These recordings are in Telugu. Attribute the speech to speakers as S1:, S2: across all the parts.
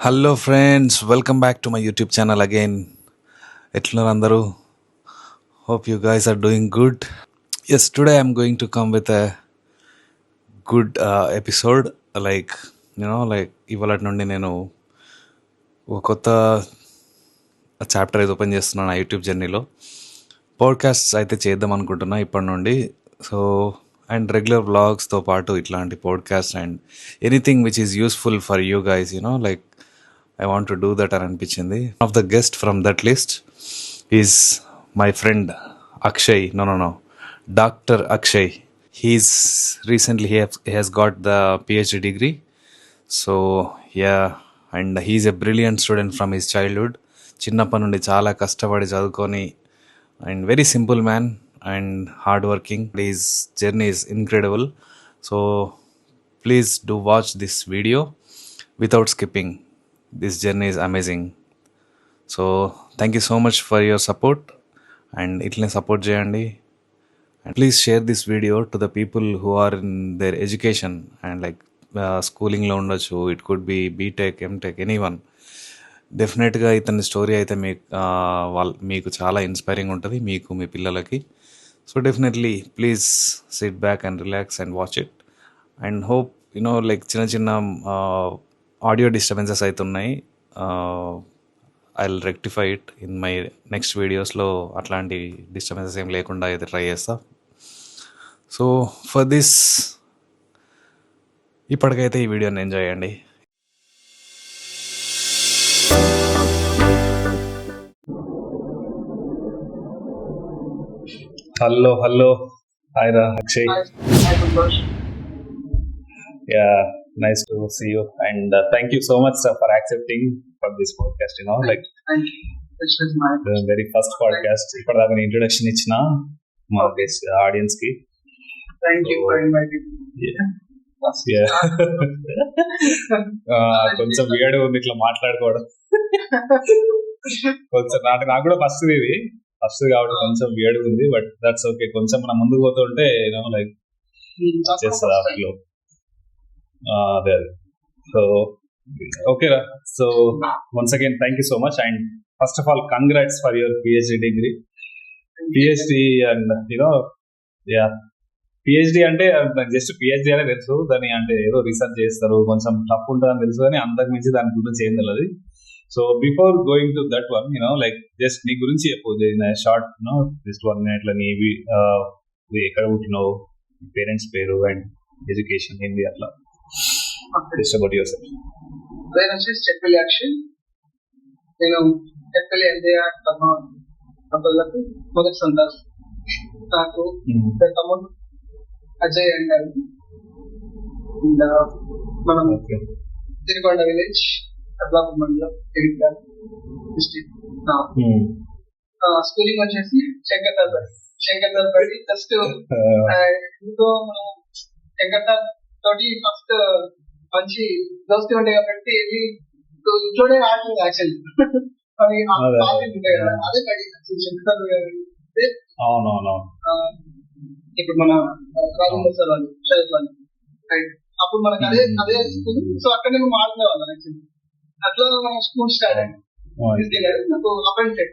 S1: Hello friends, welcome back to my YouTube channel again. ఎట్లున్నారు అందరూ? Hope you guys are doing good. Yes, today I'm going to come with a good episode. Like ఇవాళ నుండి నేను ఒక కొత్త చాప్టర్ అయితే ఓపెన్ చేస్తున్నాను నా యూట్యూబ్ జర్నీలో. పాడ్కాస్ట్స్ అయితే చేద్దాం అనుకుంటున్నా ఇప్పటి నుండి. సో అండ్ రెగ్యులర్ వ్లాగ్స్తో పాటు ఇట్లాంటి podcast and anything which is useful for you guys, like I want to do that అని అనిపించింది. One of the guests from that list is my friend Akshay. No. Dr. Akshay. He's recently he has got the PhD degree. So yeah, and he's a brilliant student from his childhood. చిన్నప్పటి నుండి చాలా కష్టపడి చదువుకొని and very simple man and hard working. His journey is incredible. So please do watch this video without skipping. This journey is amazing. So thank you so much for your support and itlane support cheyandi, and please share this video to the people who are in their education and like schooling lo undachu. It could be BTech, MTech, anyone. డెఫినెట్గా ఇతని స్టోరీ అయితే మీకు చాలా ఇన్స్పైరింగ్ ఉంటుంది, మీకు మీ పిల్లలకి. So definitely please SIT back and relax and watch it and hope like చిన్న ఆడియో డిస్టర్బెన్సెస్ అవుతున్నాయి. I will rectify it in my next వీడియోస్లో. అట్లాంటి డిస్టర్బెన్సెస్ ఏం లేకుండా అయితే ట్రై చేస్తా. సో ఫర్ దిస్ ఇప్పటికైతే ఈ వీడియోని ఎంజాయ్ చేయండి. హలో హాయ్ రా Akshay. Yeah, nice to see you, and thank you so much for accepting for this podcast. Like
S2: Thank you. This was my
S1: the very first podcast. ఇప్పటిదాకా నేను ఇంట్రొడక్షన్ ఇచ్చిన మా ఆడియన్స్ కి.
S2: thank you for inviting me.
S1: కొంచెం వేడి ఉంది ఇట్లా మాట్లాడుకోవడం. కొంచెం నాకు కూడా ఫస్ట్ కాబట్టి కొంచెం వేడి ఉంది, బట్ దట్స్ ఓకే. కొంచెం మనం ముందుకు పోతుంటే లైక్ చేస్తుంది ఆ ఫ్లో. అదే సో ఓకే రా. So once again thank you so much, and first of all congrats for your PhD degree. PhD and PhD అంటే నాకు జస్ట్ PhD అనే తెలుసు, దాని అంటే ఏదో రీసెర్చ్ చేస్తారు, కొంచెం టఫ్ ఉంటుందని తెలుసు, కానీ అంతకు మించి దాని గురించి ఏం తెలియదు. So before going to that one, like just నీ గురించి చెప్పు, షార్ట్ జస్ట్ 1 minute లో నీవి ఎక్కడ పుట్టినావు, పేరెంట్స్ పేరు అండ్ ఎడ్యుకేషన్ ఏంది, అట్లా జస్ట్ అబౌట్ యువర్ సెల్ఫ్.
S2: నేను వచ్చేసి చెప్పలి అక్షయ్. నేను చెప్పలి ఎన్టీఆర్ తమ్ముళ్ళకు మొదటి సంతానం. నాకు తమ్ముడు అజయ్ అంటారు. మనం తిరుకొండ విలేజ్, అట్లాపూర్ మండలం, జగిత్యాల డిస్ట్రిక్ట్. స్కూలింగ్ వచ్చేసి శంకర్దార్పల్లి. జస్ట్ ఇంకో మనం శంకర్దార్ తోటి ఫస్ట్ మంచి దోస్తీ ఉండే కాబట్టి ఇంట్లోనే ఆడుతుంది యాక్చువల్లీ. అవి ఉంటాయి కదా, అదే పడి శంకర్దార్ ఇప్పుడు మన రాజేంద్ర సార్ వాళ్ళు చదువుతాను. అప్పుడు మనకు అదే స్కూల్. సో అక్కడ నేను మాట్లాడేవాళ్ళం యాక్చువల్లీ. అట్లా మన స్కూల్ స్టార్ట్ అయింది. నాకు appointed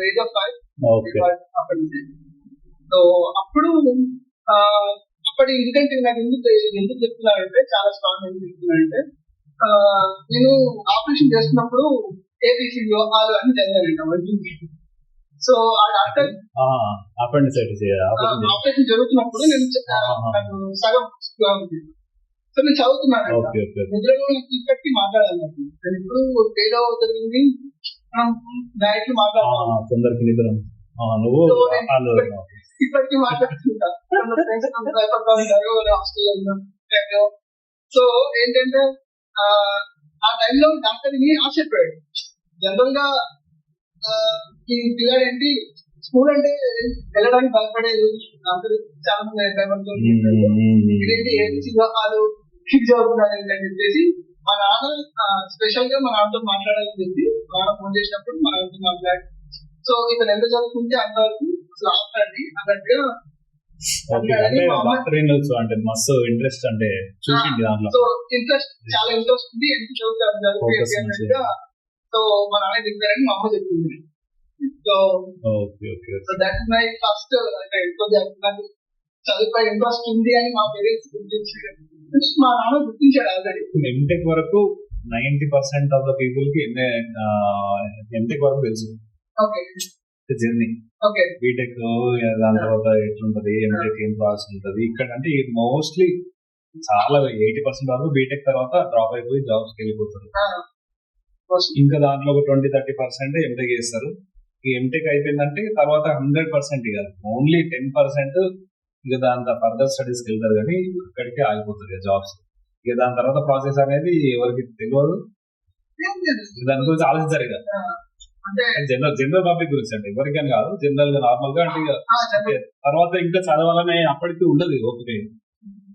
S2: age of 5 appointed. So అప్పుడు అప్పటి ఇంటెంట్ నాకు ఎందుకు చెప్తున్నానంటే, చాలా స్ట్రాంగ్ ఎందుకు చెప్తున్నానంటే, నేను ఆపరేషన్ చేస్తున్నప్పుడు ABCD అని చదివానండి. సో ఆ డాక్టర్ ఆపరేషన్ జరుగుతున్నప్పుడు నేను సగం సో నేను చదువుతున్నాను. నిద్రలో ఇప్పటికీ మాట్లాడాలన్నట్టు. నేను ఇప్పుడు ఏదో జరిగింది డైరెక్ట్ మాట్లాడుతున్నాను. ఇప్పటికీ మాట్లాడుతుంటా. హాస్టల్లో. సో ఏంటంటే ఆ టైంలో డాక్టర్ ని ఆశ్చర్యపోయాడు. జనరల్ గా ఈ పిల్లలు ఏంటి, స్కూల్ అంటే వెళ్ళడానికి భయపడేది, అందరూ చాలా మంది భయపడుతుంది. ఇదేంటి ఏబిసి వాళ్ళు చదువుతున్నారు అని చెప్పేసి మా నాన్న స్పెషల్ గా మా నాన్నతో మాట్లాడాలని చెప్పి మా నాన్న ఫోన్ చేసినప్పుడు మా నాన్నతో మాట్లాడి, సో ఇతను ఎంత చదువుకుంటే అంతవరకు అసలు ఆపండి అన్నట్టుగా
S3: ఓకే అంటే డాక్టర్ ఉండొచ్చు అంటే మస్తు ఇంట్రెస్ట్ అంటే చూసింది దాంట్లో
S2: సో ఇంట్రెస్ట్ చాలా ఇంట్రెస్ట్ ఉంది, ఎందుకు చదువుతాను
S3: Focus మంచిగా.
S2: సో మా నాన్న చెప్పారని మా అమ్మ చెప్పింది. So
S3: okay okay
S2: so that my first అంటే నాకు చదువుపై ఇంట్రెస్ట్ ఉంది అని మా పేరెంట్స్ గుర్తించారు, మా నాన్న గుర్తించాడు ఆల్రెడీ.
S3: ఎంటెక్ వరకు 90% ఆఫ్ ద పీపుల్ కి ఎంటెక్ వరకు తెలుసు
S2: ఓకే
S3: జర్నీ.
S2: ఓకే
S3: బీటెక్ దాని తర్వాత ఎట్లుంటది, ఎంటెక్ ఏం ప్రాసెస్ ఉంటది ఇక్కడ అంటే మోస్ట్లీ చాలా 80% వరకు బీటెక్ తర్వాత డ్రాప్ అయిపోయి జాబ్స్ కి వెళ్ళిపోతారు. ఇంకా దాంట్లో ఒక 20-30% ఎంటెక్ చేస్తారు. ఈ ఎంటెక్ అయిపోయిందంటే తర్వాత 100% కాదు, ఓన్లీ 10% ఇక దాని ఫర్దర్ స్టడీస్ కి వెళ్తారు, కానీ అక్కడికే ఆగిపోతుంది జాబ్స్. ఇక దాని తర్వాత ప్రాసెస్ అనేది ఎవరికి తెలియదు, దాని గురించి ఆలోచించారు. ఇక
S2: అంటే
S3: జనరల్ పబ్లిక్ గురించి అంటే ఎవరికైనా కాదు, జనరల్ గా నార్మల్ గా అంటే ఇక తర్వాత ఇంకా చదవాలనే అప్పటికి ఉండదు ఓకే.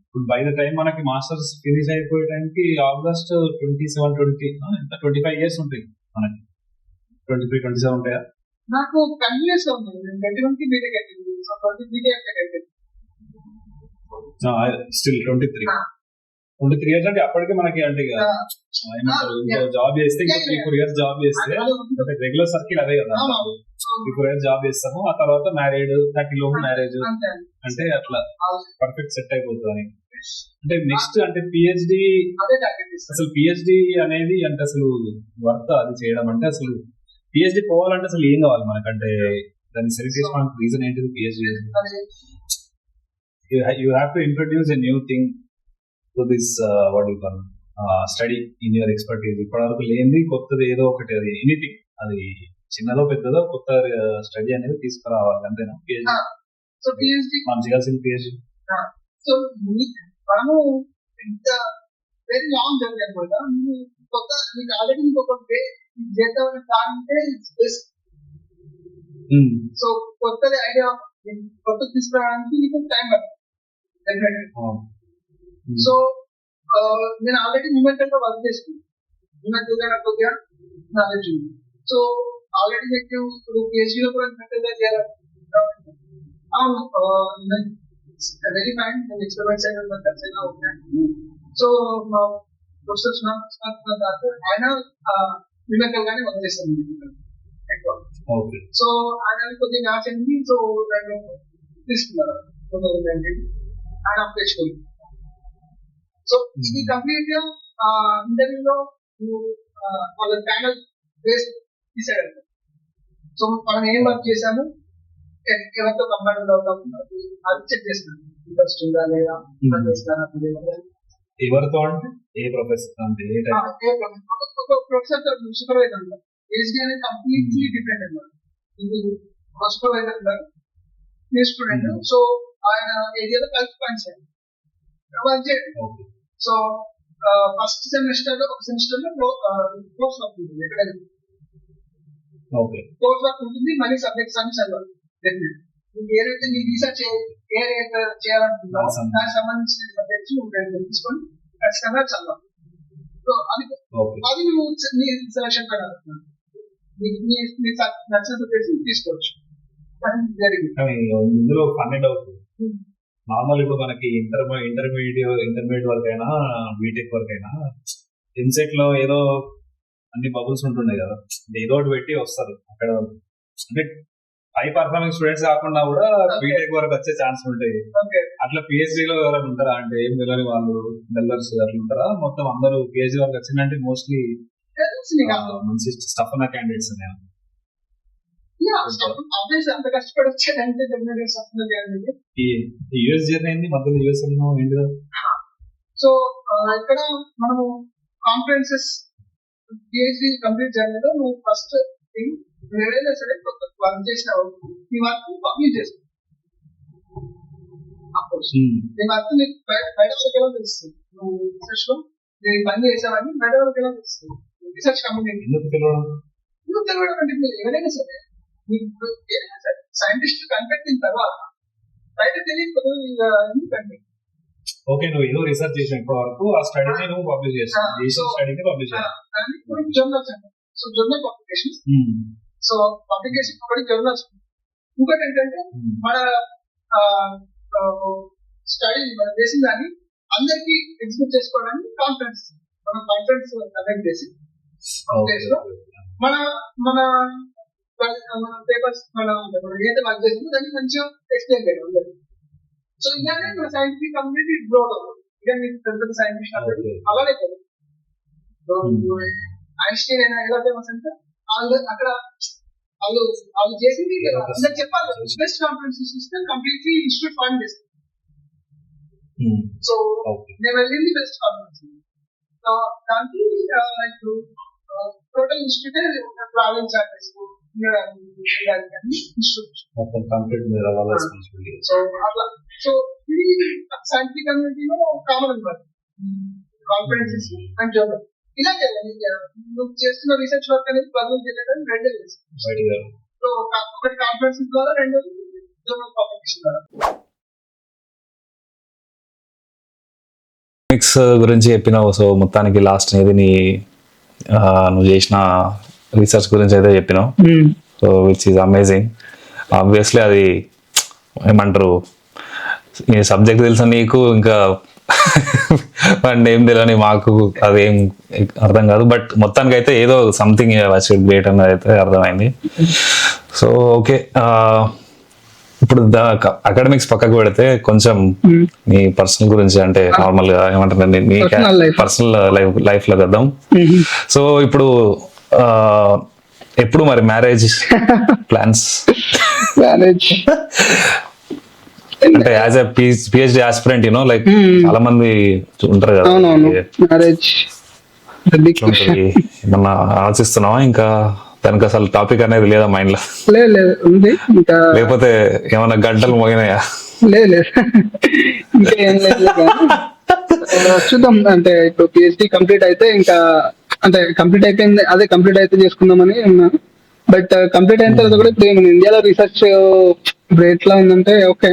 S3: ఇప్పుడు బై ద టైం మనకి మాస్టర్స్ ఫినిష్ అయిపోయే టైంకి ఆల్మోస్ట్ 25 ఇయర్స్ ఉంటాయి మనకి. 23-27 ఉంటాయా?
S2: నాకు కన్ఫ్యూజ్ ఉంది, నేను 21 కి బీటెక్ అయిపోయింది, సో 20 బీటెక్ అయిపోయింది.
S3: స్టిల్ 23 ఇయర్స్ అంటే అప్పటికే మనకి అంటే ఇక ఏమంటారు, ఇంకో జాబ్ చేస్తే ఇంకా 3-4 ఇయర్స్ జాబ్ చేస్తే రెగ్యులర్ సర్కిల్ అదే కదా. 3-4 ఇయర్స్ జాబ్ చేస్తాము, ఆ తర్వాత మ్యారేడ్, 30 లోపు మ్యారేజ్ అంటే అట్లా పర్ఫెక్ట్ సెట్ అయిపోతుంది. అంటే నెక్స్ట్ అంటే పిహెచ్డి, అసలు పిహెచ్డి అనేది అంటే అసలు వర్త్ అది చేయడం అంటే అసలు పిహెచ్డి పోవాలంటే అసలు ఏం కావాలి మనకంటే దాన్ని సెలెక్ట్ చేసుకోవడానికి రీజన్ ఏంటిది? PhD you have to introduce a new thing to this what you call study in your expertise. ఇప్పటివరకు లేనిది కొత్తది ఏదో ఒకటి, అది ఎనీథింగ్, అది చిన్నదో పెద్దదో కొత్త స్టడీ అనేది తీసుకురావాలి అంతేనా? పిహెచ్డి
S2: సో పిహెచ్డి
S3: మనం చేయాల్సింది పిహెచ్డి.
S2: సో మనము ఇంత వెరీ లాంగ్ జర్నీ అనమాట. కొత్త మీకు ఆల్రెడీ ఇంకొక వే చేద్దామని ప్లాన్ ఉంటే ఇట్స్ బెస్ట్. సో కొత్తది ఐడియా కొత్త తీసుకురావడానికి మీకు టైం పడుతుంది. సో నేను ఆల్రెడీ న్యూమెంటల్ లో వర్క్ చేసుకున్నాను, న్యూమెంటల్ గా నాకు కొద్దిగా నాలెడ్జ్ ఉంది. సో ఆల్రెడీ మీకు ఇప్పుడు పిహెచ్డీలో కూడా న్యూమెంటల్ గా చేయాలి. అవును, వెరీ ఫైన్, నేను ఎక్స్పెరిమెంట్స్ అయినా మెథడ్స్ అయినా ఉంటాయి. సో మా ప్రొఫెసర్స్ ఆయన న్యూమెంటల్ గానే వర్క్ చేస్తాను ఎక్కువ. సో ఆయన కొద్దిగా మ్యాచ్ అయింది, సో నేను తీసుకున్నారు ఆయన అప్లికేషన్. సో ఇది కంప్లీట్ గా ఇంటర్వ్యూలో వాళ్ళ ప్యానల్ బేస్ డిసైడ్ అవుతుంది. సో మనం ఏం వర్క్ చేసాము, ఎవరితో కంపేర్ అవుతాం అది చెక్ చేస్తున్నాం, ఇంట్రెస్ట్ ఉందా లేదా,
S3: ఎవరితో అంటే ఏ ప్రొఫెసర్ అంటే
S2: ఒక ప్రొఫెసర్ సూపర్వైజర్ ఉంటారు. పిహెచ్డీ అనేది కంప్లీట్లీ డిఫరెంట్ అనమాట. ఇది సూపర్వైజర్ ఉంటారు, స్టూడెంట్. సో ఆయన ఏరియాలో కలిసి పనిచేయాలి. సో ఫస్ట్ సెమిస్టర్ లో ఒక సెమిస్టర్ లో కోర్స్ వర్క్ ఉంటుంది, ఎక్కడైనా కోర్స్ వర్క్ ఉంటుంది, మళ్ళీ సబ్జెక్ట్స్ అన్ని చదవాలి. ఏదైతే నీ రీసెర్చ్ చేయాలనుకుంటున్నావు దానికి సంబంధించిన సబ్జెక్ట్స్ తీసుకొని ఖచ్చితంగా చదవాలి. సో అది నువ్వు నీ సెలక్షన్ పైన నచ్చిన సబ్జెక్ట్స్ తీసుకోవచ్చు.
S3: ఇందులో ఫన్నెడ్ అవుతుంది. నార్మల్ ఇప్పుడు మనకి ఇంటర్మీడియట్ వరకు అయినా బీటెక్ వరకు అయినా ఇన్సెట్ లో ఏదో అన్ని బబుల్స్ ఉంటుండే కదా, ఏదో ఒకటి పెట్టి వస్తారు అక్కడ. అంటే హై పర్ఫార్మింగ్ స్టూడెంట్స్ కాకుండా కూడా బీటెక్ వరకు వచ్చే ఛాన్స్ ఉంటాయి. అట్లా పిహెచ్డీ లో ఎవరైనా ఉంటారా అంటే ఏం తెలియని వాళ్ళు డెల్లర్స్ అట్లా ఉంటారా? మొత్తం అందరూ పిహెచ్డీ వరకు వచ్చిందంటే మోస్ట్లీ మంచి స్టఫ్ ఉన్న క్యాండిడేట్స్ ఉన్నాయి.
S2: అంత కష్టపడి వచ్చేదంటే
S3: యూఎస్ జర్నీ అయింది, మధ్యలో యూఎస్ ఏంటి?
S2: సో ఇక్కడ మనము కాన్ఫరెన్సెస్ పిహెచ్డీ కంప్లీట్ జర్నీలో నువ్వు ఫస్ట్ థింగ్ ఏదైనా సరే కొత్త వర్క్ చేసిన నీ వర్క్ పబ్లిష్ చేస్తావు. నీ వర్క్ నీకు బయట వాళ్ళకి ఎలా తెలుస్తుంది, నువ్వు రీసెర్చ్ లో నేను పని చేసావని బయట వాళ్ళకి ఎలా తెలుస్తుంది? రీసెర్చ్ కమ్యూనిటీ ఎందుకు తెలియడం అంటే ఎవరైనా సరే సైంటిస్ట్ కనిపెట్టిన తర్వాత బయట తెలియకపోతే ఎందుకంటే
S3: ఓకే నువ్వు ఏదో రీసెర్చ్ చేసిన ఇప్పటి వరకు ఆ స్టడీని నువ్వు పబ్లిష్ చేస్తావు, స్టడీని పబ్లిష్ చేస్తావు.
S2: జర్నల్స్ అంటే so journal publication. So publication ఒకటి జర్నల్స్. ఇంకోటి ఏంటంటే మన స్టడీ మనం చేసిన దాన్ని అందరికి ఎగ్జిక్యూట్ చేసుకోవడానికి కాన్ఫరెన్స్ మనం కాన్ఫరెన్స్ కండక్ట్ చేసి మన మన మన పేపర్స్ మనం ఏదైతే వర్క్ చేస్తుందో దాన్ని మంచిగా ఎక్స్ప్లెయిన్ చేయడం అందరికి. సో ఇలానే మన సైంటిఫిక్ కమ్యూనిటీ గ్రో అవుతుంది. ఇక మీకు పెద్ద సైంటిస్ట్ అందరూ అలానే కదా ఐన్స్టీన్ అయినా ఎలా ఫేమస్ అంటే వాళ్ళు అక్కడ వాళ్ళు చేసింది అందరికి చెప్పాలి. బెస్ట్ కాన్ఫరెన్స్ ఇస్తే కంప్లీట్లీ ఇన్స్టిట్యూట్ ఫండ్ చేస్తుంది. సో నేను వెళ్ళింది బెస్ట్ కాన్ఫరెన్స్. సో దానికి like total institute travelling charges so అట్లా. సో ఇది సైంటిఫిక్ కమ్యూనిటీలో కామన్ అనమాట కాన్ఫరెన్సెస్ అండ్ జర్నల్. ఇలాగే నువ్వు చేస్తున్న రీసెర్చ్ వర్క్ అనేది ప్రజెంట్ చేయడానికి రెండు చేస్తాను. సో ఒకటి కాన్ఫరెన్స్ ద్వారా, రెండోది జర్నల్ పబ్లికేషన్ ద్వారా.
S1: మిక్స్ గురించి చెప్పినావు. సో మొత్తానికి లాస్ట్ అనేది నువ్వు చేసిన రీసెర్చ్ గురించి అయితే చెప్పినావు. So which is amazing. Obviously అది ఏమంటారు, ఈ సబ్జెక్ట్ తెలుసా నీకు, ఇంకా అండ్ ఏం తెలియని మాకు అదేం అర్థం కాదు. బట్ మొత్తానికి అయితే ఏదో సంథింగ్ గ్రేట్ అన్నది అయితే అర్థమైంది. సో ఓకే, ఇప్పుడు అకాడమిక్స్ పక్కకు పెడితే కొంచెం నీ పర్సనల్ గురించి, అంటే నార్మల్ గా ఏమంటారు నీ పర్సనల్ లైఫ్ లో కద్దాం. సో ఇప్పుడు ఎప్పుడు మరి మ్యారేజ్ ప్లాన్స్? అంటే as a PhD aspirant like చాలా మంది ఉంటారు కదా, ఏమన్నా ఆలోచిస్తున్నావా? ఇంకా దానికి అసలు టాపిక్ అనేది లేదా మైండ్ లో? లేకపోతే ఏమన్నా గంటలు మోగినాయా?
S4: లేదు ఇంకా ఏం లేదు. చూద్దాం. అంటే ఇప్పుడు పిహెచ్డి కంప్లీట్ అయితే ఇంకా, అంటే కంప్లీట్ అయిపోయింది, అదే కంప్లీట్ అయితే చేసుకుందామని ఉన్నా. బట్ కంప్లీట్ అయిన తర్వాత కూడా ఇప్పుడు మన ఇండియాలో రీసెర్చ్ ఇప్పుడు ఎట్లా ఉందంటే, ఓకే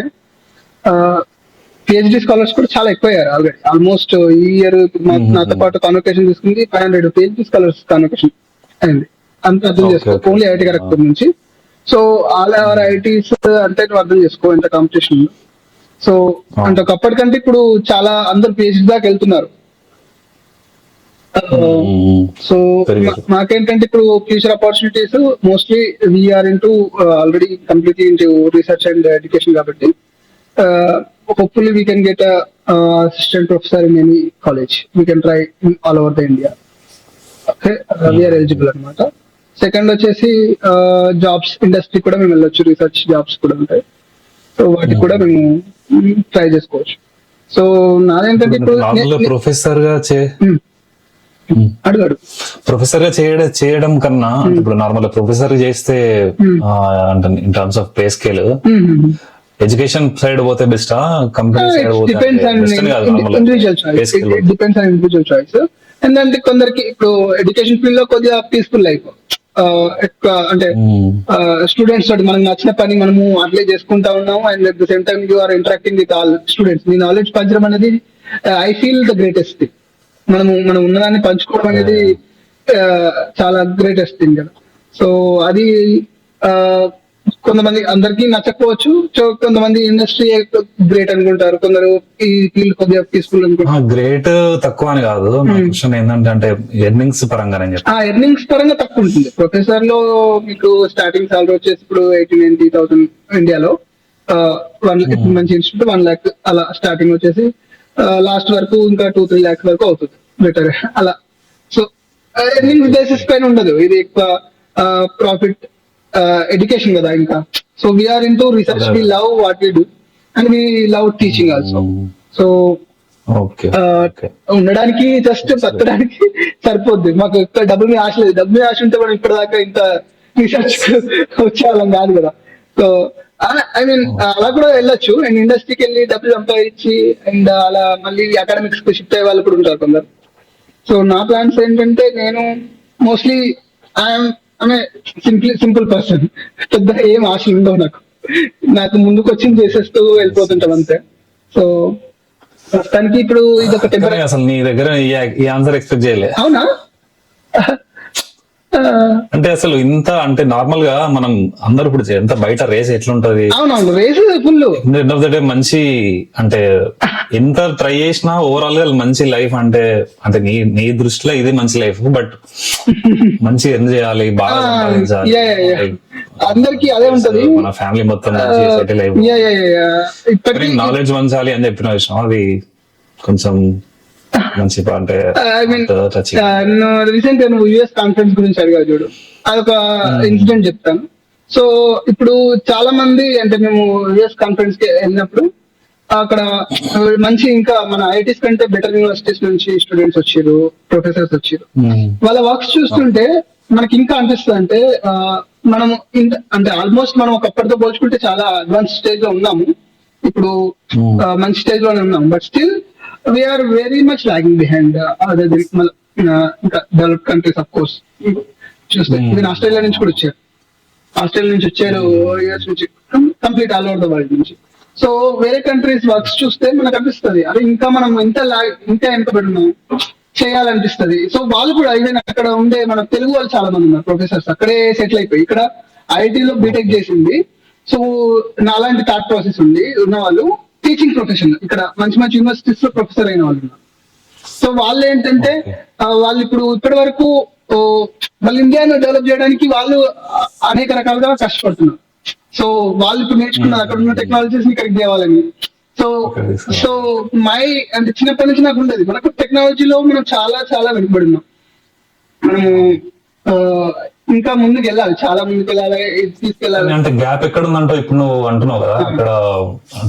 S4: పిహెచ్డి స్కాలర్స్ కూడా చాలా ఎక్కువయ్యారు ఆల్రెడీ. ఆల్మోస్ట్ ఈ ఇయర్ నాతో పాటు కాన్వకేషన్ తీసుకుంది 500 పిహెచ్డి స్కాలర్స్ కాన్వకేషన్ అయింది. అంత అర్థం చేసుకో, ఓన్లీ ఐఐటి ఖరగ్పూర్ నుంచి. సో ఆల్ ఓవర్ ఐఐటీస్ అంటే నువ్వు అర్థం చేసుకో ఎంత కాంపిటీషన్. సో అంటే ఒకప్పటికంటే ఇప్పుడు చాలా అందరు పిహెచ్డి దాకా వెళ్తున్నారు. సో మాకేంటంటే ఇప్పుడు future opportunities mostly we are into already completely into research and education కాబట్టి hopefully we can get a assistant professor in any college. We can try all over the India. Okay, we are eligible అనమాట. సెకండ్ వచ్చేసి జాబ్స్ ఇండస్ట్రీ కూడా మేము వెళ్ళొచ్చు, రీసెర్చ్ జాబ్స్ కూడా ఉంటాయి. సో వాటికి కూడా మేము ట్రై చేసుకోవచ్చు. సో నాదేంటంటే ఇప్పుడు
S1: ప్రొఫెసర్ గా
S4: అడుగాడు
S1: ప్రొఫెసర్ గా చేయడం కన్నా ఇప్పుడు నార్మల్ ప్రొఫెసర్ చేస్తే అంటే in terms of pay scale education side పోతే బెస్టా, కంపెనీ సైడ్ పోతే?
S4: Depends on individual choice. ఎందుకంటే కొందరికి ఇప్పుడు ఎడ్యుకేషన్ ఫీల్డ్ లో కొద్దిగా పీస్ఫుల్ లైఫ్, అంటే స్టూడెంట్స్ తోటి మనకు నచ్చిన పని మనము అప్లై చేసుకుంటా ఉన్నాము. And at the same time you are interacting with all students. మీ నాలెడ్జ్ పంచడం అనేది I feel the greatest thing. మనం ఉన్నదాన్ని పంచుకోవడం అనేది చాలా గ్రేటెస్ట్ థింగ్ కదా. సో అది కొంతమంది అందరికి నచ్చకపోవచ్చు. సో కొంతమంది ఇండస్ట్రీ గ్రేట్ అనుకుంటారు, కొందరు ఈ ఫీల్డ్ కొద్దిగా పీస్ఫుల్ అనుకుంటారు.
S1: గ్రేట్ తక్కువ అని కాదు, క్వశ్చన్ ఏంటంటే అంటే ఎర్నింగ్స్ పరంగా
S4: ఎర్నింగ్స్ పరంగా తక్కువ ఉంటుంది. ప్రొఫెసర్ లో మీకు స్టార్టింగ్ సాలరీ వచ్చేసి ఇప్పుడు 80,000-90,000 ఇండియాలో. మంచి ఇన్స్టిట్యూట్ 1 lakh అలా స్టార్టింగ్ వచ్చేసి, లాస్ట్ వరకు ఇంకా 2-3 lakhs వరకు అవుతుంది బెటర్ అలా. సో ఎర్నింగ్స్ బేసిస్ పైన ఉండదు, ఇది ఎక్కువ ప్రాఫిట్ ఎడ్యుకేషన్ కదా ఇంకా. So we are into research, we love what we do and we love teaching also. So ఉండడానికి జస్ట్ బతకడానికి సరిపోద్ది. మాకు ఎక్కువ డబ్బుల మీద ఆశ లేదు. డబ్బు మీద ఆశ ఉంటే మనం ఇప్పటిదాకా ఇంత రీసెర్చ్ వచ్చేవాళ్ళం కాదు కదా. సో ఐ మీన్ అలా కూడా వెళ్ళొచ్చు. అండ్ ఇండస్ట్రీకి వెళ్ళి డబ్బులు సంపాదించి అండ్ అలా మళ్ళీ అకాడమిక్స్ కు షిఫ్ట్ అయ్యే వాళ్ళు కూడా ఉంటారు కొందరు. సో నా ప్లాన్స్ ఏంటంటే, నేను మోస్ట్లీ ఐఎమ్ సింపుల్ పర్సన్. పెద్ద ఏం ఆశలు ఉండవు నాకు ముందుకు వచ్చింది చేసేస్తూ వెళ్ళిపోతుంటాం అంతే. సో ప్రస్తుతానికి ఇప్పుడు ఇది ఒక టెంపరీ.
S1: అసలు నీ దగ్గర ఈ ఆన్సర్ ఎక్స్పెక్ట్ చేయలేదు.
S4: అవునా?
S3: అంటే అసలు ఇంత అంటే నార్మల్ గా మనం అందరు ఇప్పుడు ఎంత బయట రేస్ ఎట్లుంటది,
S4: అవునవును race full.
S3: End of the day మంచి అంటే ఎంత ట్రై చేసినా ఓవరాల్ గా మంచి లైఫ్ అంటే అంటే నీ దృష్టిలో ఇది మంచి లైఫ్, బట్ మంచి ఎంజాయ్ చేయాలి, బాగా సంపాదించాలి,
S4: అందరికి అదే ఉంటది.
S3: మన ఫ్యామిలీ మొత్తం మంచి సెటిల్ అయిపోయి నాలెడ్జ్ పంచాలి అని చెప్పిన విషయం అది కొంచెం మంచి అంటే
S4: రీసెంట్ గా నువ్వు యుఎస్ కాన్ఫరెన్స్ గురించి అడిగా చూడు, అదొక ఇన్సిడెంట్ చెప్తాను. సో ఇప్పుడు చాలా మంది అంటే మేము యుఎస్ కాన్ఫరెన్స్ కి వెళ్ళినప్పుడు అక్కడ మంచి ఇంకా మన ఐటీస్ కంటే బెటర్ యూనివర్సిటీస్ నుంచి స్టూడెంట్స్ వచ్చారు, ప్రొఫెసర్స్ వచ్చారు. వాళ్ళ వర్క్స్ చూస్తుంటే మనకి ఇంకా అనిపిస్తుంది అంటే మనం అంటే ఆల్మోస్ట్ మనం ఒకప్పటితో పోల్చుకుంటే చాలా అడ్వాన్స్ స్టేజ్ లో ఉన్నాము ఇప్పుడు, మంచి స్టేజ్ లోనే ఉన్నాం. But still we are very much lagging behind other ఇంకా డెవలప్డ్ కంట్రీస్. ఆఫ్ కోర్స్ చూస్తే నేను ఆస్ట్రేలియా నుంచి కూడా వచ్చారు, ఆస్ట్రేలియా నుంచి వచ్చారు, యూఎస్ నుంచి, complete all over the world నుంచి. సో వేరే కంట్రీస్ వర్క్స్ చూస్తే మనకు అనిపిస్తుంది అరే ఇంకా మనం ఇంకా వెనకబడి ఉన్నాం, చేయాలనిపిస్తుంది. సో వాళ్ళు కూడా ఈవెన్ అక్కడ ఉండే మన తెలుగు వాళ్ళు చాలా మంది ఉన్నారు ప్రొఫెసర్స్, అక్కడే సెటిల్ అయిపోయి ఇక్కడ ఐటీలో బీటెక్ చేసింది. సో నా అలాంటి థాట్ ప్రాసెస్ ఉన్న వాళ్ళు టీచింగ్ ప్రొఫెషన్ ఇక్కడ మంచి మంచి యూనివర్సిటీస్ లో ప్రొఫెసర్ అయిన వాళ్ళు ఉన్నారు. సో వాళ్ళు ఏంటంటే వాళ్ళు ఇప్పుడు ఇప్పటి వరకు వాళ్ళు ఇండియాను డెవలప్ చేయడానికి వాళ్ళు అనేక రకాలుగా కష్టపడుతున్నారు. సో వాళ్ళు ఇప్పుడు నేర్చుకున్నారు అక్కడ ఉన్న టెక్నాలజీస్ ని కరెక్ట్ చేయాలని. సో మై అంటే చిన్నప్పటి నుంచి నాకు ఉండేది మనకు టెక్నాలజీలో మనం చాలా చాలా వెనుకబడి ఉన్నాం. మనము ఇంకా ముందుకు వెళ్ళాలి, చాలా ముందుకు వెళ్ళాలి, తీసుకెళ్ళాలి.
S3: అంటే గ్యాప్ ఎక్కడ ఉందంటో ఇప్పుడు నువ్వు అంటున్నావు కదా, అక్కడ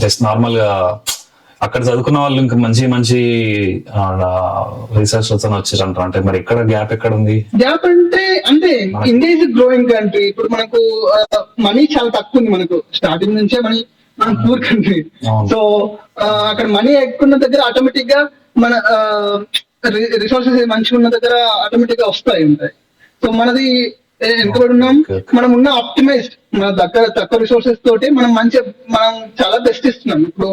S3: జస్ట్ నార్మల్ గా అక్కడ చదువుకున్న వాళ్ళు ఇంకా మంచి మంచి రీసెర్చ్ వచ్చారంట, అంటే మరి ఇక్కడ గ్యాప్ ఎక్కడ ఉంది?
S4: గ్యాప్ అంటే ఇండియా ఇస్ గ్రోయింగ్ కంట్రీ. ఇప్పుడు మనకు మనీ చాలా తక్కువ ఉంది, మనకు స్టార్టింగ్ నుంచే మనం పూర్ కంట్రీ. సో అక్కడ మనీ ఎక్కువ ఉన్న దగ్గర ఆటోమేటిక్ గా మన రిసోర్సెస్ మంచిగా ఉన్న దగ్గర ఆటోమేటిక్ గా ఉంటాయి. సో మనది వెనుకబడి ఉన్నాం, మనం ఉన్న ఆప్టిమైజ్డ్ మన దగ్గర తక్కువ రిసోర్సెస్ తోటి మనం చాలా బెస్ట్ ఇస్తున్నాం. ఇప్పుడు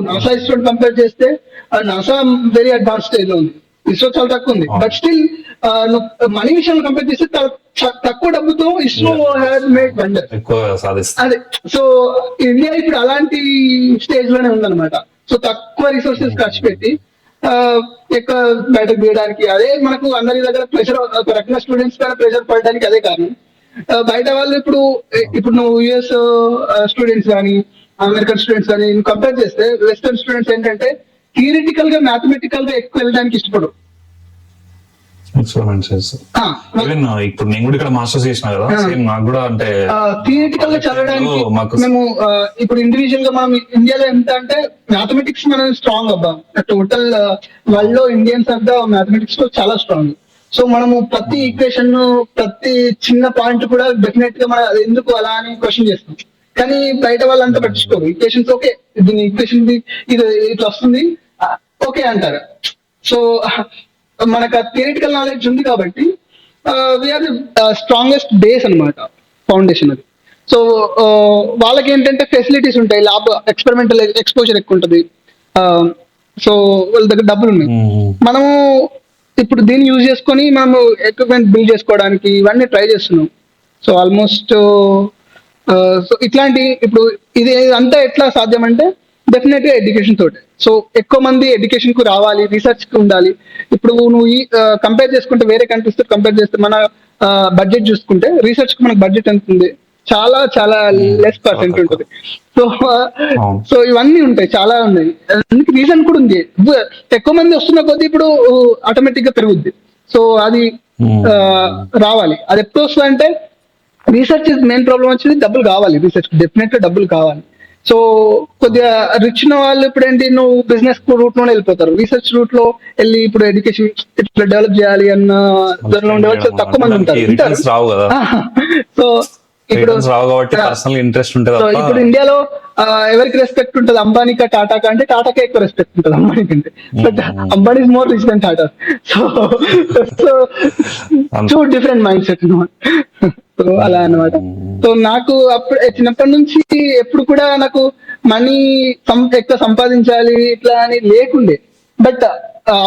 S4: నాసా ఇస్రో కంపేర్ చేస్తే నాసా వెరీ అడ్వాన్స్ స్టేజ్ లో ఉంది, ఇస్రో చాలా తక్కువ ఉంది. బట్ స్టిల్ మనీ విషయంలో కంపేర్ చేస్తే తక్కువ డబ్బుతో ఇస్రో హ్యాస్ మేడ్ వండర్. అదే సో ఇండియా ఇప్పుడు అలాంటి స్టేజ్ లోనే ఉందన్నమాట. సో తక్కువ రిసోర్సెస్ ఖర్చు పెట్టి ఎక్కువ బయటకు తీయడానికి, అదే మనకు అందరి దగ్గర ప్రెషర్, ఒక రకంగా స్టూడెంట్స్ పైన ప్రెషర్ పడడానికి అదే కారణం. బయట వాళ్ళు ఇప్పుడు నువ్వు యుఎస్ స్టూడెంట్స్ కానీ అమెరికన్ స్టూడెంట్స్ కానీ కంపేర్ చేస్తే వెస్టర్న్ స్టూడెంట్స్ ఏంటంటే థియరిటికల్ గా మ్యాథమెటికల్ గా ఎక్కువ వెళ్ళడానికి ఇష్టపడరు.
S3: ఇప్పుడు నేను కూడా ఇక్కడ మాస్టర్స్ చేసిన కదా, సేమ్ నాకు కూడా అంటే
S4: థియరిటికల్ గా చదవడానికి మేము ఇప్పుడు ఇండివిజువల్ గా మనం ఇండియాలో ఎంత అంటే మ్యాథమెటిక్స్ మనం స్ట్రాంగ్ అబ్బా, టోటల్ వరల్డ్ లో ఇండియన్స్ అంతా మ్యాథమెటిక్స్ లో చాలా స్ట్రాంగ్. సో మనము ప్రతి ఈక్వేషన్ ప్రతి చిన్న పాయింట్ కూడా డెఫినెట్ గా మనం ఎందుకు అలా అని క్వశ్చన్ చేస్తాం. కానీ బయట వాళ్ళంతా పట్టించుకోరు, ఈక్వేషన్స్ ఓకే దీని ఈక్వేషన్ ఇది ఇట్లా వస్తుంది ఓకే అంటారు. సో మనకు ఆ థియరిటికల్ నాలెడ్జ్ ఉంది కాబట్టి వీఆర్ స్ట్రాంగెస్ట్ బేస్ అన్నమాట, ఫౌండేషన్ అది. సో వాళ్ళకి ఏంటంటే ఫెసిలిటీస్ ఉంటాయి, ల్యాబ్ ఎక్స్పెరిమెంటల్ ఎక్స్పోజర్ ఎక్కువ ఉంటుంది. సో వాళ్ళ దగ్గర డబ్బులు ఉన్నాయి. మనము ఇప్పుడు దీన్ని యూజ్ చేసుకొని మనము ఎక్విప్మెంట్ బిల్డ్ చేసుకోవడానికి ఇవన్నీ ట్రై చేస్తున్నాం. సో ఆల్మోస్ట్ సో ఇట్లాంటి ఇప్పుడు ఇది అంతా ఎట్లా సాధ్యం అంటే డెఫినెట్ గా ఎడ్యుకేషన్ తోటి. సో ఎక్కువ మంది ఎడ్యుకేషన్ కు రావాలి, రీసెర్చ్ కు ఉండాలి. ఇప్పుడు నువ్వు కంపేర్ చేసుకుంటే వేరే కంట్రీస్ తో కంపేర్ చేస్తే మన బడ్జెట్ చూసుకుంటే రీసెర్చ్ కు మనకు బడ్జెట్ ఎంత ఉంది, చాలా చాలా లెస్ పర్సెంట్ ఉంటుంది. సో ఇవన్నీ ఉంటాయి, చాలా ఉన్నాయి. అందుకు రీజన్ కూడా ఉంది, ఎక్కువ మంది వస్తున్న కొద్దీ ఇప్పుడు ఆటోమేటిక్ గా పెరుగుద్ది. సో అది రావాలి. అది ఎప్పుడు వస్తుంది అంటే రీసెర్చ్ మెయిన్ ప్రాబ్లం వచ్చేది డబ్బులు కావాలి, రీసెర్చ్ డెఫినెట్ గా డబ్బులు కావాలి. సో కొద్దిగా రిచ్ ఉన్న వాళ్ళు ఇప్పుడు ఏంటి, నువ్వు బిజినెస్ రూట్ లోనే వెళ్ళిపోతారు, రీసెర్చ్ రూట్ లో వెళ్ళి ఇప్పుడు ఎడ్యుకేషన్ ఇట్లా డెవలప్ చేయాలి అన్న దానిలో ఉండే వాళ్ళు తక్కువ మంది ఉంటారు. సో ఇప్పుడు ఇప్పుడు ఇండియాలో ఎవరికి రెస్పెక్ట్ ఉంటుంది, అంబానీకా టాటాకా అంటే టాటాకే ఎక్కువ రెస్పెక్ట్ ఉంటుంది అంబానీ కంటే. But Ambani is more rich than Tata. So two different mind set అన్నమాట. సో అలా అన్నమాట. సో నాకు అప్పుడు చిన్నప్పటి నుంచి ఎప్పుడు కూడా నాకు మనీ ఎక్కువ సంపాదించాలి ఇట్లా అని లేకుండే. బట్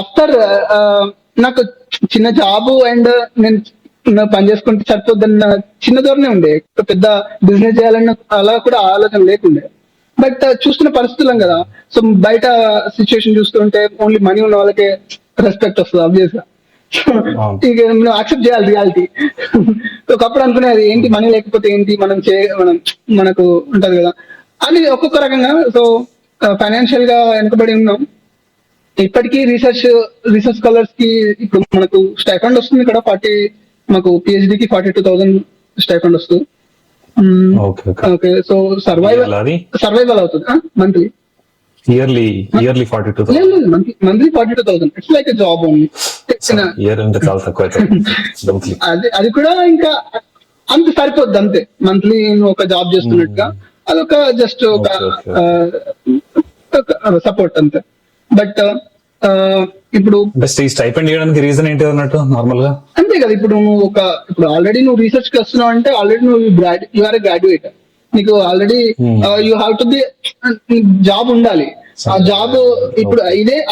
S4: ఆఫ్టర్ నాకు చిన్న జాబ్ అండ్ నేను పని చేసుకుంటే సరిపోద్దన్న చిన్న ధోరణే ఉండే, పెద్ద బిజినెస్ చేయాలన్న అలా కూడా ఆలోచన లేకుండే. బట్ చూస్తున్న పరిస్థితులం కదా, సో బయట సిచ్యువేషన్ చూస్తుంటే ఓన్లీ మనీ ఉన్న వాళ్ళకే రెస్పెక్ట్ వస్తుంది ఆబ్వియస్ గా. ఇక మనం యాక్సెప్ట్ చేయాలి రియాలిటీ. ఒకప్పుడు అనుకునేది ఏంటి మనీ లేకపోతే ఏంటి, మనం మనకు ఉంటది కదా అని ఒక్కొక్క రకంగా. సో ఫైనాన్షియల్ గా వెనుకబడి ఉన్నాం. ఇప్పటికీ రీసెర్చ్ స్కాలర్స్ కి ఇప్పుడు మనకు స్టైఫండ్ వస్తుంది ఇక్కడ మాకు PhD కి 42,000 స్టైఫండ్ వస్తుంది. ఓకే, సో సర్వైవల్ అవుతుంది monthly.
S3: Yearly 42,000.
S4: Monthly 42,000. It's like job only. అది కూడా ఇంకా అంత సరిపోద్ది అంతే. మంత్లీ ఒక జాబ్ చేస్తున్నట్టుగా అదొక జస్ట్ ఒక సపోర్ట్ అంతే. బట్ ఇప్పుడు
S3: స్టైపెండ్ ఇవ్వడానికి రీజన్ ఏంటి అన్నట్టు నార్మల్ గా
S4: అంతే కదా. ఇప్పుడు ఇప్పుడు ఆల్రెడీ నువ్వు రీసెర్చ్ కి వస్తున్నావు అంటే ఆల్రెడీ నువ్వు యు ఆర్ గ్రాడ్యుయేట్, నీకు already you have to be job ఉండాలి. ఆ జాబ్ ఇప్పుడు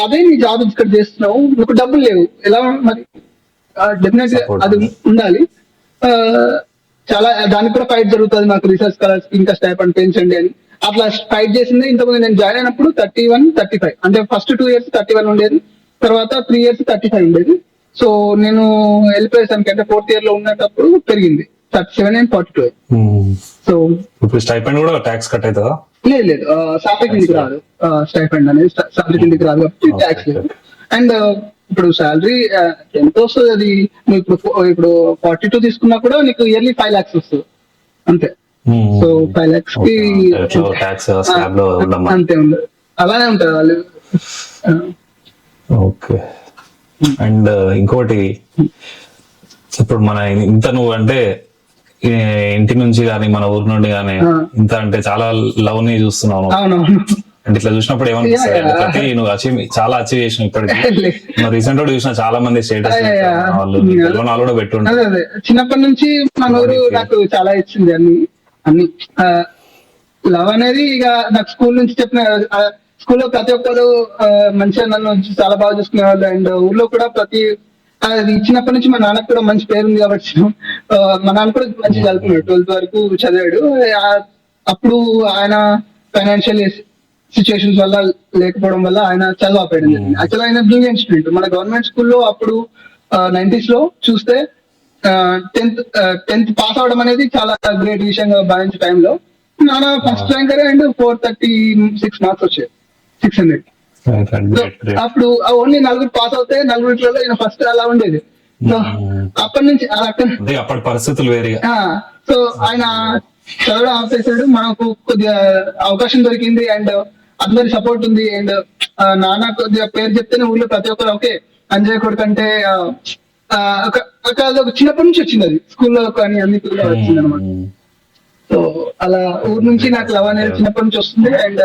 S4: అదే నీ జాబ్ ఇక్కడ చేస్తున్నావు, నీకు డబ్బులు లేవు ఎలా మరి? డెఫినెట్ గా అది ఉండాలి. చాలా దానికి కూడా ఫైట్ జరుగుతుంది. నాకు రీసెర్చ్ స్కాలర్స్ ఇంకా స్టైపెండ్ పెంచండి అని అట్లా ఫైట్ చేసింది. ఇంతకుముందు నేను జాయిన్ అయినప్పుడు 31, 35 అంటే ఫస్ట్ 2 years 31 ఉండేది, తర్వాత 3 years 35 ఉండేది. సో నేను వెళ్ళిపోయేసాను అంటే 4th year లో ఉన్నప్పుడు పెరిగింది 37 and 42. సో
S3: ఇప్పుడు స్టైపెండ్ కూడా ట్యాక్స్ కట్ అవుతుందా?
S4: లేదు, శాలరీ కిందికి రాదు. స్టైపెండ్ అనేది శాలరీ కిందికి రాదు కాబట్టి ట్యాక్స్ లేదు. అండ్ ఇప్పుడు శాలరీ ఎంత వస్తుంది అది, నువ్వు ఇప్పుడు 42 తీసుకున్నా కూడా నీకు ఇయర్లీ 5 lakhs వస్తుంది అంతే. సో 5 lakhs కి అంతే ఉండదు, అలానే ఉంటుంది వాళ్ళు.
S3: ఓకే. అండ్ ఇంకోటి, ఇప్పుడు మన ఇంత నువ్వు అంటే ఇంటి నుంచి గానీ మన ఊరు నుండి గానీ ఇంత అంటే చాలా లవ్ ని చూస్తున్నావు అంటే ఇట్లా చూసినప్పుడు ఏమనిపిస్తుంది? నువ్వు చాలా అచీవ్ చేసినావు ఇప్పటికి. రీసెంట్ గా చూసిన చాలా మంది స్టేటస్ వాళ్ళు కూడా పెట్టుంటారు.
S4: చిన్నప్పటి నుంచి మన ఊరు నాకు చాలా ఇచ్చింది అన్ని లవ్ అనేది. ఇక నాకు స్కూల్ నుంచి చెప్పిన, స్కూల్లో ప్రతి ఒక్కరు మంచిగా నన్ను చాలా బాగా చూసుకునేవాళ్ళు. అండ్ ఊర్లో కూడా అది ఇచ్చినప్పటి నుంచి మా నాన్నకు కూడా మంచి పేరు ఉంది కాబట్టి మా నాన్న కూడా మంచిగా చదువుకున్నాడు, 12th వరకు చదివాడు. అప్పుడు ఆయన ఫైనాన్షియల్ సిచ్యువేషన్స్ వల్ల లేకపోవడం వల్ల ఆయన చదువు ఆపేయడం జరిగింది. యాక్చువల్ ఆయన బ్రిలియంట్ స్టూడెంట్. మన గవర్నమెంట్ స్కూల్లో అప్పుడు 90s లో చూస్తే 10th పాస్ అవడం అనేది చాలా గ్రేట్ విషయంగా భావించే టైంలో నాన్న ఫస్ట్ ర్యాంకర్ అండ్ 436 మార్క్స్ వచ్చాయి, 600. అప్పుడు ఓన్లీ 4 పాస్ అవుతే 4 ఈయన ఫస్ట్ అలా ఉండేది. సో అప్పటి నుంచి
S3: అప్పటి పరిస్థితులు వేరే.
S4: సో ఆయన చదవడం ఆపేసాడు, మనకు కొద్దిగా అవకాశం దొరికింది అండ్ అందరి సపోర్ట్ ఉంది. అండ్ నాన్న కొద్దిగా పేరు చెప్తేనే ఊళ్ళో ప్రతి ఒక్కరు ఓకే అంజయ్ కొడుకు అంటే ఒక చిన్నప్పటి నుంచి వచ్చింది, అది స్కూల్లో కానీ అన్నిటిలో వచ్చింది అనమాట. సో అలా ఊరు నుంచి నాకు లవ్ అనేది చిన్నప్పటి నుంచి వస్తుంది. And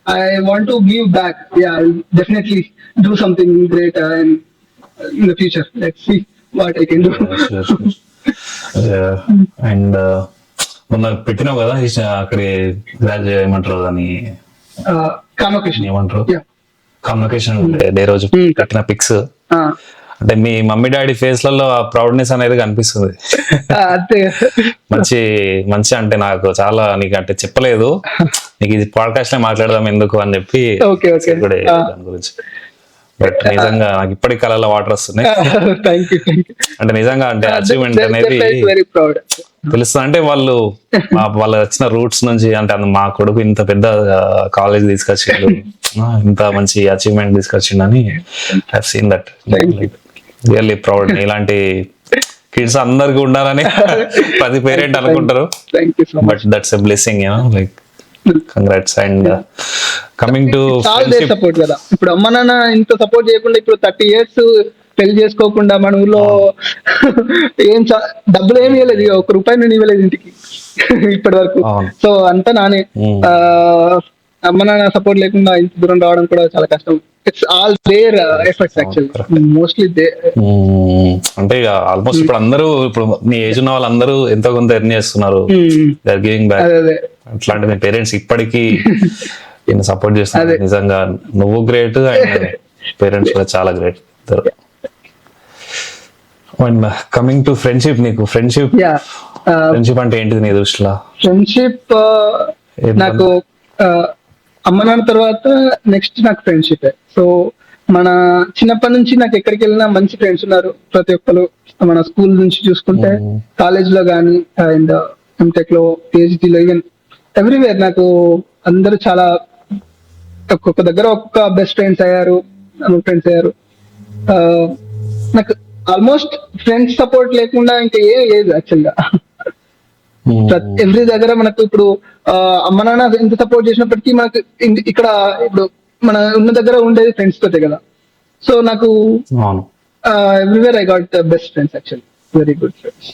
S4: I want to give back. Yeah, I'll definitely do something great in the future. Let's see what I can do.
S3: And మొన్న పెట్టినావు కదా అక్కడ గ్రాడ్యుయేట్ ఏమంటారు దాన్ని,
S4: కాన్వకేషన్
S3: ఏమంటారు, కాన్వకేషన్ డే రోజు కట్టిన పిక్స్. అంటే మీ మమ్మీ డాడీ ఫేస్ లలో ఆ ప్రౌడ్నెస్ అనేది కనిపిస్తుంది. మంచి అంటే నాకు చాలా నీకు అంటే చెప్పలేదు, నీకు ఇది పాడ్కాస్ట్ లో మాట్లాడదాం ఎందుకు అని చెప్పి దాని గురించి. బట్ నిజంగా నాకు ఇప్పటికి కళ్ళలో వాటర్ వస్తున్నాయి. అంటే నిజంగా అంటే అచీవ్మెంట్ అనేది తెలుస్తుంది. అంటే వాళ్ళు వచ్చిన రూట్స్ నుంచి, అంటే మా కొడుకు ఇంత పెద్ద కాలేజ్ తీసుకొచ్చిండు, ఇంత మంచి అచీవ్మెంట్ తీసుకొచ్చిండని I seen that. Really proud. ఇలాంటి కిడ్స్ అందరికి ఉండాలని ప్రతి పేరెంట్ అనుకుంటారు. But that's a blessing, like congrats. And coming to
S4: support కదా, ఇప్పుడు అమ్మ నాన్న ఇంత సపోర్ట్ చేయకుండా ఇప్పుడు 30 years పెళ్లి చేసుకోకుండా మన ఊర్లో డబ్బులు ఏమి ఇవ్వలేదు, 1 రూపాయి నేను ఇవ్వలేదు ఇంటికి ఇప్పటి వరకు. సో అంతా నానే. అమ్మ నాన్న సపోర్ట్ లేకుండా ఇంత దూరం రావడం కూడా చాలా కష్టం. It's all their efforts actually, mostly they.
S3: అంటే ఆల్మోస్ట్ ఇప్పుడు అందరూ, ఇప్పుడు నీ ఏజ్ ఉన్న వాళ్ళందరూ ఎంతో కొంత ఎర్న్ చేస్తున్నారు, దే ఆర్ గివింగ్ బ్యాక్. అట్లాంటి మీ పేరెంట్స్ ఇప్పటికీ నేను సపోర్ట్ చేస్తున్నారు. నిజంగా నువ్వు గ్రేట్ అండ్ పేరెంట్స్ కూడా చాలా గ్రేట్.
S1: కమింగ్ టు ఫ్రెండ్షిప్, నీకు ఫ్రెండ్షిప్
S4: యా
S1: ఫ్రెండ్షిప్ అంటే ఏంటిది నీ దృష్టిలో?
S4: ఫ్రెండ్షిప్ నాకు అమ్మ నాన్న తర్వాత నెక్స్ట్ నాకు ఫ్రెండ్షిప్. సో మన చిన్నప్పటి నుంచి నాకు ఎక్కడికి వెళ్ళినా మంచి ఫ్రెండ్స్ ఉన్నారు ప్రతి ఒక్కరు. మన స్కూల్ నుంచి చూసుకుంటే కాలేజ్ లో కానీ అండ్ ఎంటెక్ లో పిహెచ్డి లో ఈవెన్ ఎవ్రీవేర్ నాకు అందరూ చాలా ఒక్కొక్క దగ్గర ఒక్కొక్క బెస్ట్ ఫ్రెండ్స్ అయ్యారు. నాకు ఆల్మోస్ట్ ఫ్రెండ్స్ సపోర్ట్ లేకుండా ఇంకా ఏం లేదు యాక్చువల్ గా. ఎవ్రీ దగ్గర మనకు ఇప్పుడు అమ్మ నాన్న ఎంత సపోర్ట్ చేసినప్పటికీ మనకు ఇక్కడ ఇప్పుడు మన ఉన్న దగ్గర ఉండేది ఫ్రెండ్స్ తోటే కదా. సో నాకు everywhere I got best friends actually, very good friends.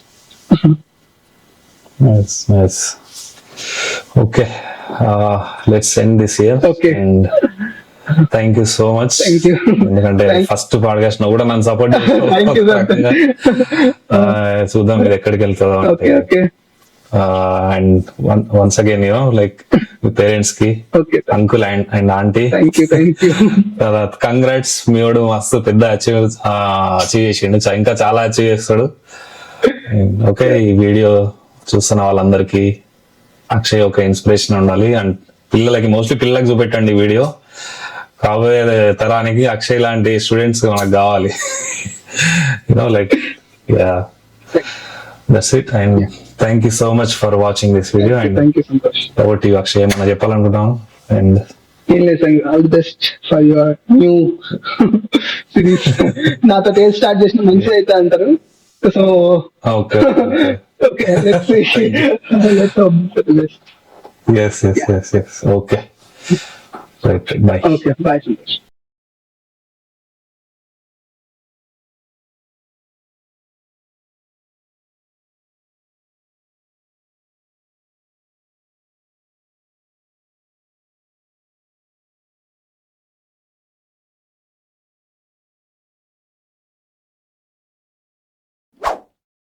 S1: Nice. Okay, let's end this here.
S4: Okay.
S1: And thank you so much.
S4: Thank you.
S1: ఎందుకంటే ఫస్ట్ పాడ్కాస్ట్ నువ్వు కూడా నన్ను సపోర్ట్
S4: Thank you, sir.
S1: చూద్దాం ఇది ఎక్కడికి వెళ్తుందో.
S4: Okay.
S1: And once again like me parents కి,
S4: Okay.
S1: Uncle and aunty,
S4: Thank you.
S1: తర్వాత కంగ్రాట్స్. మీవాడు మస్తు పెద్ద అచీవ్ చేసిండు, ఇంకా చాలా అచీవ్ చేస్తాడు. ఓకే, ఈ వీడియో చూస్తున్న వాళ్ళందరికీ అక్షయ్ ఒక ఇన్స్పిరేషన్ ఉండాలి. అండ్ మోస్ట్లీ పిల్లలకి చూపెట్టండి ఈ వీడియో. కాబోయే తరానికి అక్షయ్ లాంటి స్టూడెంట్స్ మనకు కావాలి. Like that's it. And thank you so much for watching this video. And
S4: Thank you, Santosh.
S1: Over to you Akshay, ఏమన్నా చెప్పాలనుకుంటున్నాను? అండ్
S4: ఏం లేదు sir, all the best for your new series. నాతో టేస్ట్ స్టార్ట్ చేసిన మంచిది అయితే అంటారు. So
S1: okay,
S4: okay, let's see, let's hope for the best.
S1: yes. Okay, right, bye.
S4: Okay, bye Santosh.